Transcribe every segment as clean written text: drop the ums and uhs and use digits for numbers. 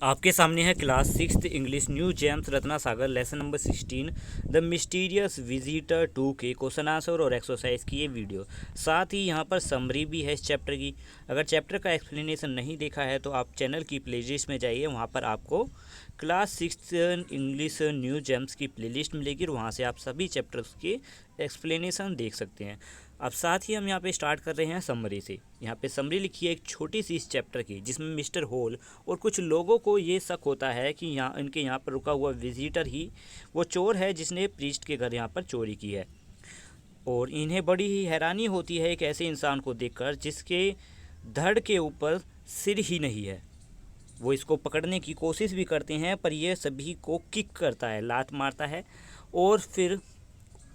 आपके सामने है class 6th English new James Ratna Sagar lesson number 16 the mysterious visitor 2 के क्वेश्चन आंसर और एक्सरसाइज की ये वीडियो। साथ ही यहाँ पर समरी भी है इस चैप्टर की। अगर चैप्टर का एक्सप्लेनेशन नहीं देखा है तो आप चैनल की प्लेलिस्ट में जाइए, वहाँ पर आपको class 6th English new James की प्लेलिस्ट मिलेगी और वहाँ से आप सभी चैप्टर्स के एक्सप्लेनेशन देख सकते हैं। अब साथ ही हम यहाँ पे स्टार्ट कर रहे हैं समरी से। यहाँ पे समरी लिखी है एक छोटी सी इस चैप्टर की, जिसमें मिस्टर होल और कुछ लोगों को ये शक होता है कि इनके यहाँ पर रुका हुआ विजिटर ही वो चोर है जिसने प्रीस्ट के घर यहाँ पर चोरी की है। और इन्हें बड़ी ही हैरानी होती है एक ऐसे इंसान को देखकर जिसके धड़ के ऊपर सिर ही नहीं है। वो इसको पकड़ने की कोशिश भी करते हैं पर यह सभी को किक करता है, लात मारता है। और फिर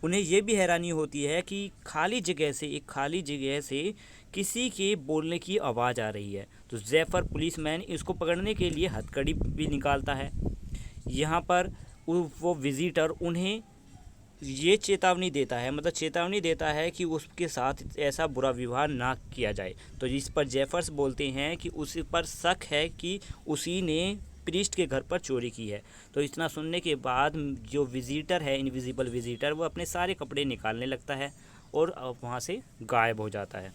उन्हें ये भी हैरानी होती है कि एक खाली जगह से किसी के बोलने की आवाज़ आ रही है। तो जैफर पुलिसमैन इसको पकड़ने के लिए हथकड़ी भी निकालता है। यहाँ पर वो विजिटर उन्हें ये चेतावनी देता है, चेतावनी देता है कि उसके साथ ऐसा बुरा व्यवहार ना किया जाए। तो इस पर जेफर्स बोलते हैं कि उस पर शक है कि उसी ने प्रीस्ट के घर पर चोरी की है। तो इतना सुनने के बाद जो विजिटर है, इनविजिबल विजिटर, वो अपने सारे कपड़े निकालने लगता है और वहाँ से गायब हो जाता है।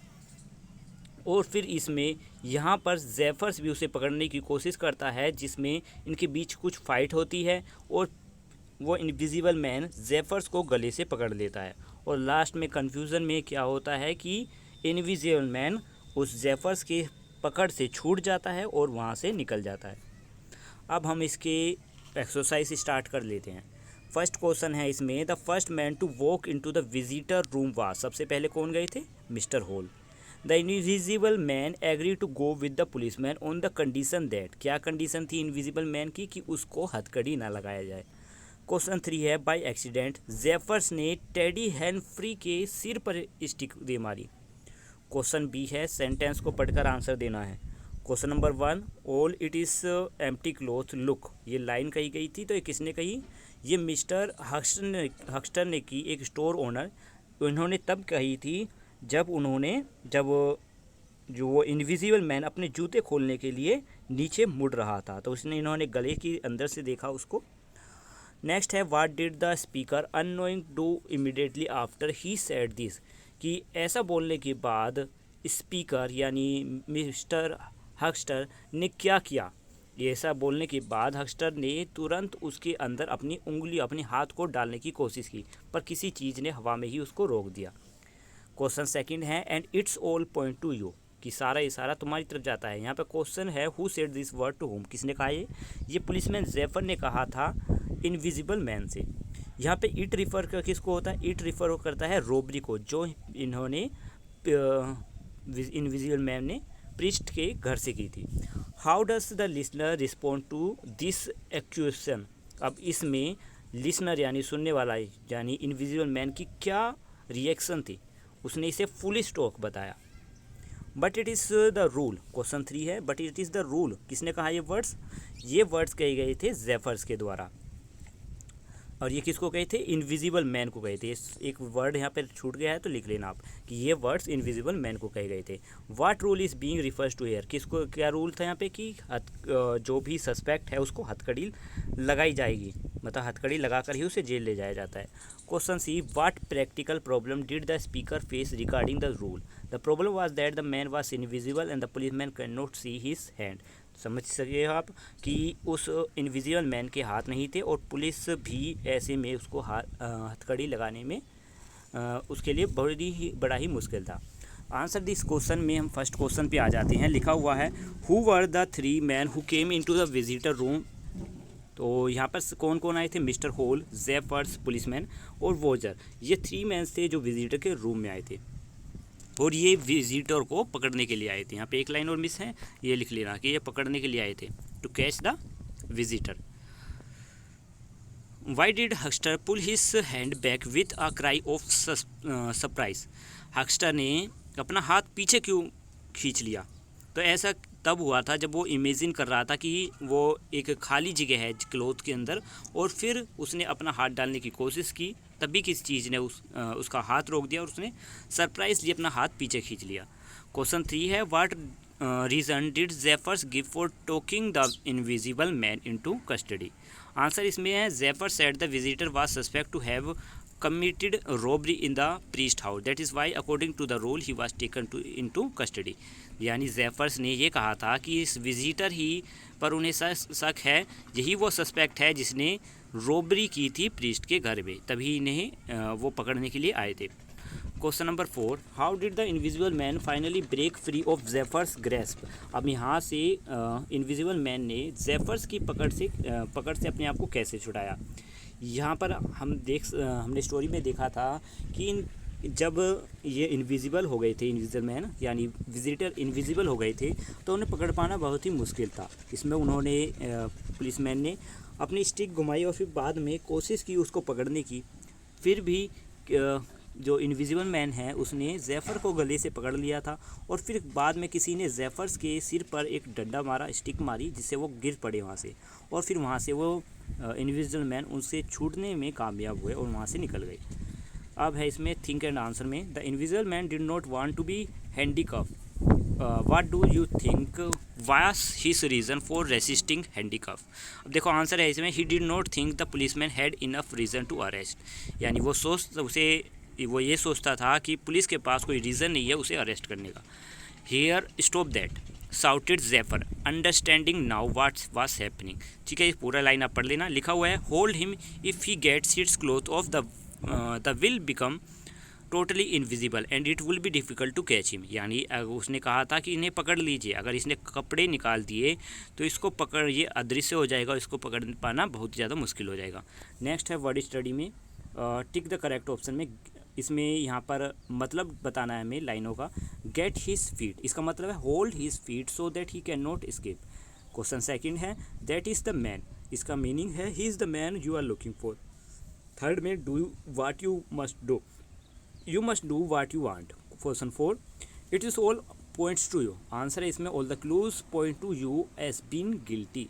और फिर इसमें यहाँ पर जेफर्स भी उसे पकड़ने की कोशिश करता है, जिसमें इनके बीच कुछ फाइट होती है और वो इनविजिबल मैन जेफर्स को गले से पकड़ लेता है। और लास्ट में कन्फ्यूज़न में क्या होता है कि इनविजिबल मैन उस जेफर्स के पकड़ से छूट जाता है और वहाँ से निकल जाता है। अब हम इसके एक्सरसाइज स्टार्ट कर लेते हैं। फर्स्ट क्वेश्चन है इसमें, the first man to walk into the visitor room was, सबसे पहले कौन गए थे? Mister Hall. The invisible man agree to go with the policeman on the condition that, क्या कंडीशन थी इनविजिबल मैन की? कि उसको हथकड़ी ना लगाया जाए। क्वेश्चन 3 है, बाय एक्सीडेंट जेफर्स ने टेडी हेनफ्री के सिर पर स्टिक दे मारी। क्वेश्चन बी है, सेंटेंस को पढ़कर आंसर देना है। Question number 1, all it is empty cloth look, ये लाइन कही गई थी, तो ये किसने कही? ये मिस्टर हक्स्टर ने की, एक स्टोर ओनर। इन्होंने तब कही थी जब जो वो इनविजिबल मैन अपने जूते खोलने के लिए नीचे मुड़ रहा था, तो इन्होंने गले के अंदर से देखा उसको। नेक्स्ट है, what did the speaker annoying do immediately after he said this, कि ऐसा बोलने के बाद स्पीकर यानी मिस्टर हक्स्टर ने क्या किया? ये ऐसा बोलने के बाद हक्स्टर ने तुरंत उसके अंदर अपनी उंगली, अपने हाथ को डालने की कोशिश की, पर किसी चीज़ ने हवा में ही उसको रोक दिया। क्वेश्चन सेकंड है, and it's all point to you, कि सारा इशारा तुम्हारी तरफ जाता है। यहाँ पे क्वेश्चन है, who said this word to whom, किसने कहा? ये पुलिसमैन जेफर ने कहा था इनविजिबल मैन से। यहाँ पे इट रिफ़र कर किसको होता है? इट रिफ़र करता है रोबरी को, जो इन्होंने इनविजिबल मैन ने प्रीस्ट के घर से की थी। How does the listener respond to this accusation, अब इसमें लिसनर यानी सुनने वाला यानी इनविजिबल मैन की क्या रिएक्शन थी? उसने इसे फुलिश टॉक बताया। But it is the rule, question 3 है, but it is the rule, किसने कहा ये वर्ड्स? ये वर्ड्स कहे गए थे जेफर्स के द्वारा। और ये किसको कहे थे? इनविजिबल मैन को कहे थे। एक वर्ड यहाँ पर छूट गया है तो लिख लेना आप कि ये वर्ड्स इनविजिबल मैन को कहे गए थे। What rule is being refers to here, किसको क्या रूल था यहाँ पे? कि जो भी सस्पेक्ट है उसको हथकड़ी लगाई जाएगी, हथकड़ी लगाकर ही उसे जेल ले जाया जाता है। Question C, what practical problem did the speaker face regarding the rule? The problem was that the man was invisible and the policeman can not see his hand. समझ सके आप कि उस इनविजिबल मैन के हाथ नहीं थे और पुलिस भी ऐसे में उसको हथकड़ी लगाने में उसके लिए बड़ा ही मुश्किल था। आंसर दिस क्वेश्चन में हम फर्स्ट क्वेश्चन पे आ जाते हैं। लिखा हुआ है, who were the 3 man who came into the visitor room. तो यहाँ पर कौन कौन आए थे? मिस्टर होल, जेफर्स पुलिसमैन और वोजर, ये 3 मैन थे जो विजिटर के रूम में आए थे और ये विजिटर को पकड़ने के लिए आए थे। यहाँ पे एक लाइन और मिस है, ये लिख लेना कि ये पकड़ने के लिए आए थे, to catch the visitor. Why did Huxter pull his hand back with a cry of surprise, Huxter ने अपना हाथ पीछे क्यों खींच लिया? तो ऐसा तब हुआ था जब वो इमेजिन कर रहा था कि वो एक खाली जगह है क्लोथ के अंदर और फिर उसने अपना हाथ डालने की कोशिश की, तभी किसी चीज़ ने उसका हाथ रोक दिया और उसने सरप्राइजली अपना हाथ पीछे खींच लिया। क्वेश्चन 3 है, what reason did Zephyrus give for taking the invisible man into custody? Answer इसमें है Zephyr said the visitor was suspect to have committed robbery in the priest house. That is why according to the rule he was taken into custody. यानी Zephyrus ने ये कहा था कि इस visitor ही पर उन्हें शक है, यही वो सस्पेक्ट है जिसने रॉबरी की थी प्रीस्ट के घर में, तभी इन्हें वो पकड़ने के लिए आए थे। Question number 4, how did the invisible man finally break free of Jaffers grasp? अब यहाँ से इनविजिबल मैन ने जेफर्स की पकड़ से अपने आप को कैसे छुड़ाया? यहाँ पर हमने स्टोरी में देखा था कि जब ये इनविजिबल हो गए थे, इनविजिबल मैन यानी विजिटर इनविजिबल हो गए थे, तो उन्हें पकड़ पाना बहुत ही मुश्किल था। इसमें उन्होंने पुलिसमैन ने अपनी स्टिक घुमाई और फिर बाद में कोशिश की उसको पकड़ने की, फिर भी जो इनविजिबल मैन है उसने जेफर को गले से पकड़ लिया था और फिर बाद में किसी ने जेफर्स के सिर पर एक डंडा मारा, स्टिक मारी, जिससे वो गिर पड़े वहाँ से, और फिर वहाँ से वो इनविजिबल मैन उनसे छूटने में कामयाब हुए और वहाँ से निकल गए। अब है इसमें थिंक एंड आंसर में, the invisible man did not want to be handcuff, what do you think was his reason for resisting handcuff? अब देखो आंसर है इसमें, he did not think the policeman had enough reason to arrest, यानी वो ये सोचता था कि पुलिस के पास कोई रीज़न नहीं है उसे अरेस्ट करने का। Here stop that shouted Jaffer, understanding now what was happening. ठीक है, पूरा लाइन आप पढ़ लेना। लिखा हुआ है, hold him if he gets its cloth off the will become totally invisible and it will be difficult to catch him. यानी उसने कहा था कि इन्हें पकड़ लीजिए, अगर इसने कपड़े निकाल दिए तो इसको पकड़, ये अदृश्य हो जाएगा, इसको पकड़ पाना बहुत ज़्यादा मुश्किल हो जाएगा। नेक्स्ट है वर्ड स्टडी में, टिक द करेक्ट ऑप्शन में। इसमें यहाँ पर मतलब बताना है हमें लाइनों का। गेट हिज फीट, इसका मतलब है hold his feet so that he can not escape. Question second है, दैट इज़ द मैन, इसका मीनिंग है he is the man you are looking for. Third में, do what you must do, you must do what you want. Question 4, it is all points to you, answer है इसमें all the clues point to you as being guilty.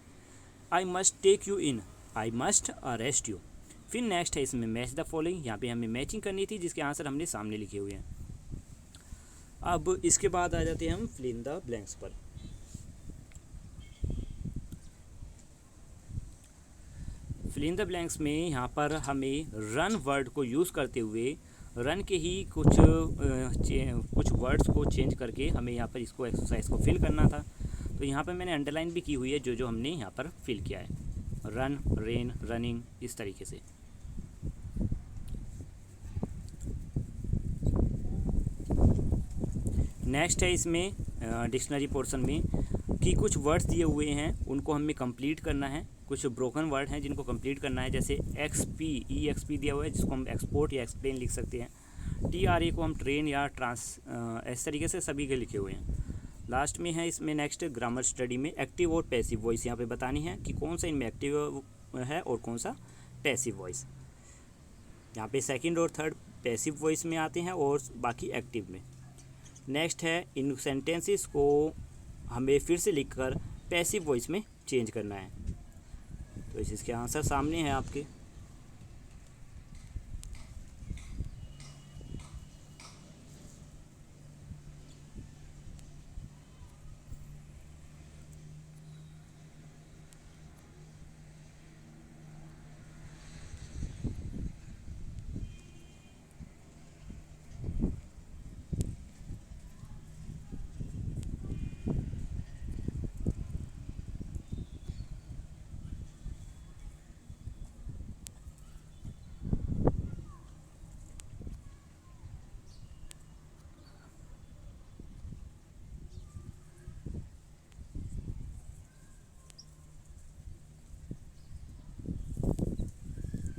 I must take you in, I must arrest you. फिर next है इसमें match the following, यहाँ पे हमें matching करनी थी जिसके आंसर हमने सामने लिखे हुए हैं। अब इसके बाद आ जाते हैं हम फिल इन द ब्लैंक्स पर। फिल इन द ब्लैंक्स में यहाँ पर हमें रन वर्ड को यूज़ करते हुए रन के ही कुछ वर्ड्स को चेंज करके हमें यहाँ पर इसको एक्सरसाइज को फिल करना था। तो यहाँ पर मैंने अंडरलाइन भी की हुई है जो हमने यहाँ पर फिल किया है, रन, रेन, रनिंग, इस तरीके से। नेक्स्ट है इसमें डिक्शनरी पोर्शन में कि कुछ वर्ड्स दिए हुए हैं उनको हमें कंप्लीट करना है, कुछ ब्रोकन वर्ड हैं जिनको कंप्लीट करना है, जैसे EXP दिया हुआ है जिसको हम एक्सपोर्ट या एक्सप्लेन लिख सकते हैं, TRA को हम ट्रेन या इस तरीके से सभी के लिखे हुए हैं। लास्ट में है इसमें नेक्स्ट ग्रामर स्टडी में एक्टिव और पैसिव वॉइस यहाँ पे बतानी है कि कौन सा इनमें एक्टिव है और कौन सा पैसिव वॉइस। यहाँ पे सेकंड और थर्ड पैसिव वॉइस में आते हैं और बाकी एक्टिव में। नेक्स्ट है इन सेंटेंसेस को हमें फिर से लिखकर पैसिव वॉइस में चेंज करना है। तो इसके आंसर सामने है आपके।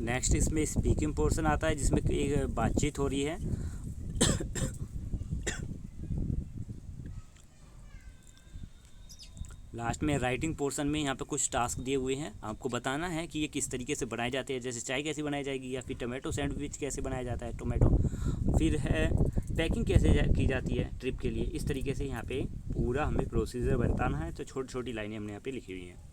नेक्स्ट इसमें स्पीकिंग पोर्शन आता है जिसमें एक बातचीत हो रही है। लास्ट में राइटिंग पोर्शन में यहाँ पे कुछ टास्क दिए हुए हैं, आपको बताना है कि ये किस तरीके से बनाए जाते हैं, जैसे चाय कैसे बनाई जाएगी या फिर टोमेटो सैंडविच कैसे बनाया जाता है, टोमेटो, फिर है पैकिंग कैसे की जाती है ट्रिप के लिए। इस तरीके से यहाँ पे पूरा हमें प्रोसीजर बताना है। तो छोटी छोटी लाइनें हमने यहाँ पे लिखी हुई हैं।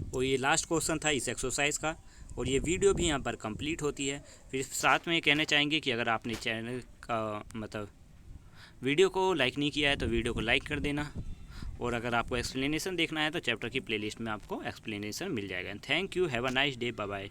और ये लास्ट क्वेश्चन था इस एक्सरसाइज का, और ये वीडियो भी यहाँ पर कंप्लीट होती है। फिर साथ में कहना चाहेंगे कि अगर आपने चैनल का वीडियो को लाइक नहीं किया है तो वीडियो को लाइक कर देना, और अगर आपको एक्सप्लेनेशन देखना है तो चैप्टर की प्लेलिस्ट में आपको एक्सप्लेनेशन मिल जाएगा। Thank you, have a nice day, bye bye.